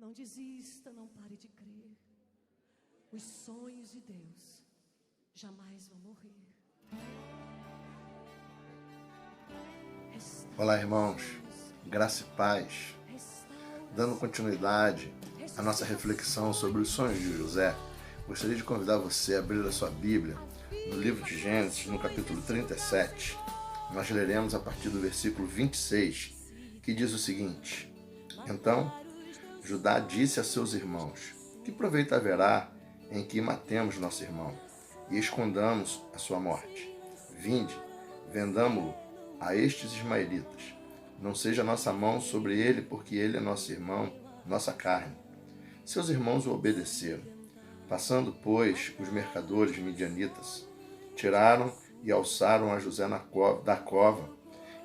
Não desista, não pare de crer. Os sonhos de Deus jamais vão morrer. Olá, irmãos, graça e paz. Dando continuidade à nossa reflexão sobre os sonhos de José, gostaria de convidar você a abrir a sua Bíblia no livro de Gênesis, no capítulo 37. Nós leremos a partir do versículo 26, que diz o seguinte: Então Judá disse a seus irmãos: Que proveito haverá em que matemos nosso irmão e escondamos a sua morte? Vinde, vendamo-lo a estes ismaelitas. Não seja nossa mão sobre ele, porque ele é nosso irmão, nossa carne. Seus irmãos o obedeceram. Passando, pois, os mercadores midianitas, tiraram e alçaram a José da cova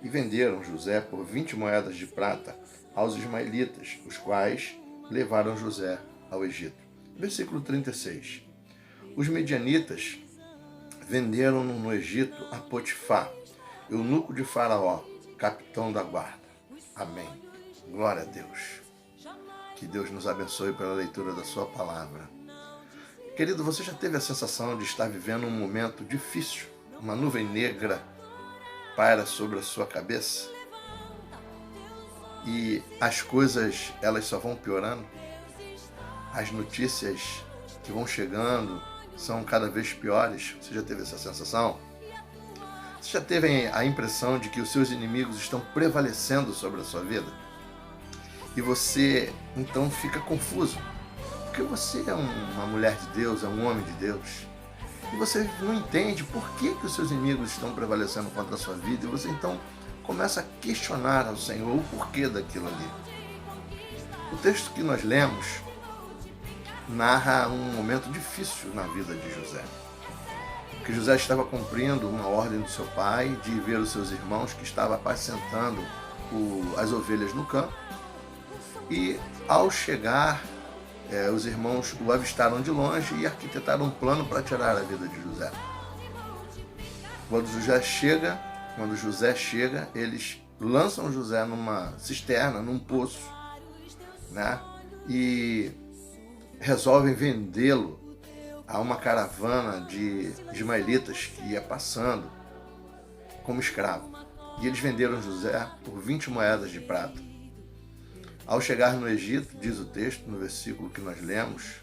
e venderam José por 20 moedas de prata aos ismaelitas, os quais levaram José ao Egito. Versículo 36. Os midianitas venderam-no no Egito a Potifar, eunuco de Faraó, capitão da guarda. Amém. Glória a Deus. Que Deus nos abençoe pela leitura da sua palavra. Querido, você já teve a sensação de estar vivendo um momento difícil? Uma nuvem negra paira sobre a sua cabeça? E as coisas, elas só vão piorando? As notícias que vão chegando são cada vez piores? Você já teve essa sensação? Você já teve a impressão de que os seus inimigos estão prevalecendo sobre a sua vida? E você, então, fica confuso. Porque você é uma mulher de Deus, é um homem de Deus. E você não entende por que os seus inimigos estão prevalecendo contra a sua vida. E você, então, começa a questionar ao Senhor o porquê daquilo ali. O texto que nós lemos narra um momento difícil na vida de José. Porque José estava cumprindo uma ordem do seu pai de ver os seus irmãos que estavam apacentando as ovelhas no campo. E ao chegar, os irmãos o avistaram de longe e arquitetaram um plano para tirar a vida de José. Quando José chega, eles lançam José numa cisterna, num poço, né? E resolvem vendê-lo a uma caravana de ismaelitas que ia passando como escravo. E eles venderam José por 20 moedas de prata. Ao chegar no Egito, diz o texto, no versículo que nós lemos,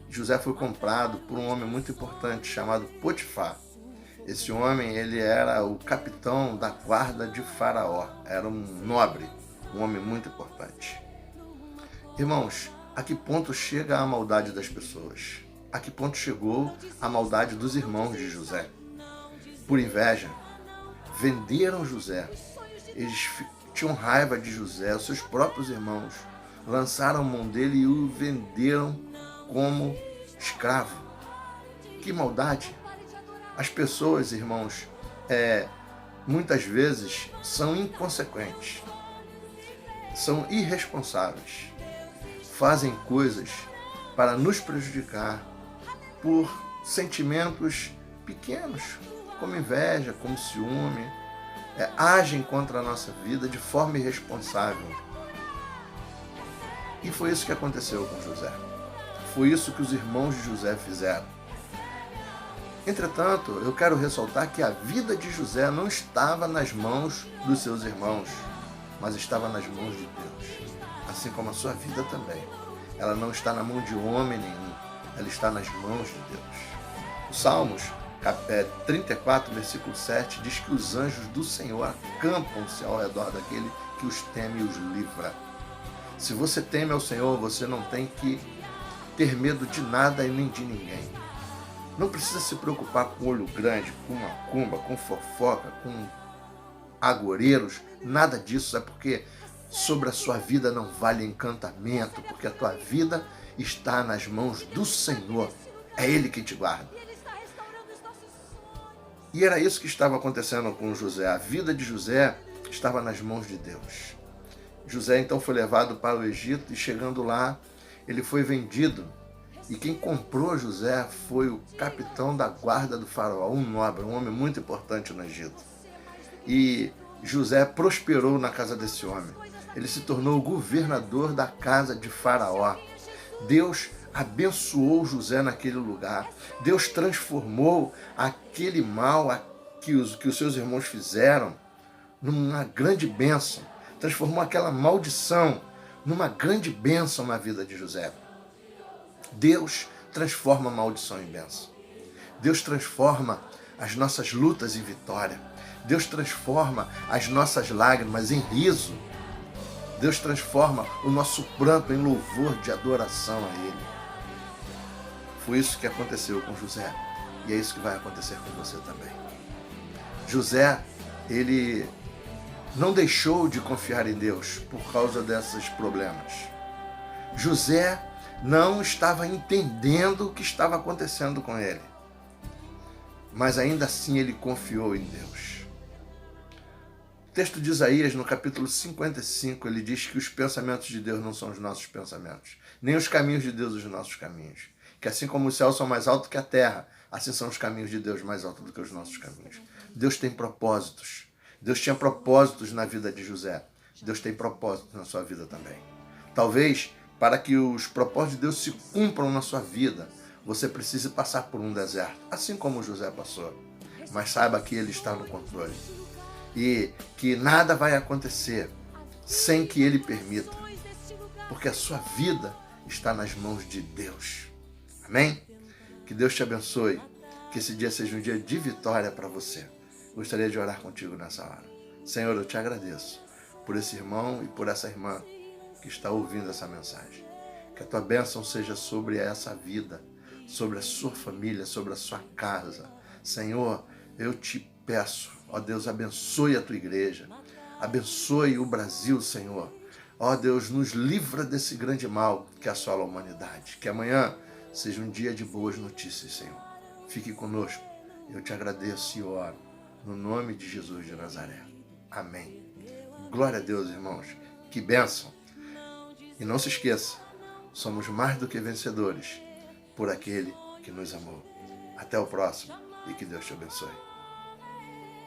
José foi comprado por um homem muito importante chamado Potifar. Esse homem, ele era o capitão da guarda de Faraó. Era um nobre, um homem muito importante. Irmãos, a que ponto chega a maldade das pessoas? A que ponto chegou a maldade dos irmãos de José? Por inveja, venderam José. Eles tinham raiva de José, os seus próprios irmãos lançaram mão dele e o venderam como escravo. Que maldade! As pessoas, irmãos, muitas vezes são inconsequentes, são irresponsáveis, fazem coisas para nos prejudicar por sentimentos pequenos, como inveja, como ciúme, agem contra a nossa vida de forma irresponsável. E foi isso que aconteceu com José. Foi isso que os irmãos de José fizeram. Entretanto, eu quero ressaltar que a vida de José não estava nas mãos dos seus irmãos, mas estava nas mãos de Deus. Assim como a sua vida também. Ela não está na mão de homem nenhum, ela está nas mãos de Deus. O Salmos 34, versículo 7, diz que os anjos do Senhor acampam-se ao redor daquele que os teme e os livra. Se você teme ao Senhor, você não tem que ter medo de nada e nem de ninguém. Não precisa se preocupar com olho grande, com macumba, com fofoca, com agoreiros, nada disso. É porque sobre a sua vida não vale encantamento, porque a tua vida está nas mãos do Senhor. É Ele que te guarda. E era isso que estava acontecendo com José. A vida de José estava nas mãos de Deus. José então foi levado para o Egito e chegando lá, ele foi vendido. E quem comprou José foi o capitão da guarda do Faraó, um nobre, um homem muito importante no Egito. E José prosperou na casa desse homem. ele se tornou o governador da casa de Faraó. Deus abençoou José naquele lugar. Deus transformou aquele mal que os seus irmãos fizeram numa grande bênção. Transformou aquela maldição numa grande bênção na vida de José. Deus transforma a maldição em bênção. Deus transforma as nossas lutas em vitória. Deus transforma as nossas lágrimas em riso. Deus transforma o nosso pranto em louvor de adoração a Ele. Foi isso que aconteceu com José. E é isso que vai acontecer com você também. José, ele não deixou de confiar em Deus por causa desses problemas. José não estava entendendo o que estava acontecendo com ele. Mas ainda assim ele confiou em Deus. O texto de Isaías, no capítulo 55, ele diz que os pensamentos de Deus não são os nossos pensamentos, nem os caminhos de Deus os nossos caminhos. Que assim como os céus são mais altos que a terra, assim são os caminhos de Deus mais altos do que os nossos caminhos. Deus tem propósitos. Deus tinha propósitos na vida de José. Deus tem propósitos na sua vida também. Talvez, para que os propósitos de Deus se cumpram na sua vida, você precise passar por um deserto, assim como José passou. Mas saiba que Ele está no controle. E que nada vai acontecer sem que Ele permita. Porque a sua vida está nas mãos de Deus. Amém? Que Deus te abençoe. Que esse dia seja um dia de vitória para você. Gostaria de orar contigo nessa hora. Senhor, eu te agradeço por esse irmão e por essa irmã que está ouvindo essa mensagem. Que a tua bênção seja sobre essa vida, sobre a sua família, sobre a sua casa. Senhor, eu te peço, ó Deus, abençoe a tua igreja, abençoe o Brasil, Senhor. Ó Deus, nos livra desse grande mal que assola a humanidade. Que amanhã seja um dia de boas notícias, Senhor. Fique conosco. Eu te agradeço e oro no nome de Jesus de Nazaré. Amém. Glória a Deus, irmãos. Que bênção. E não se esqueça, somos mais do que vencedores por aquele que nos amou. Até o próximo e que Deus te abençoe.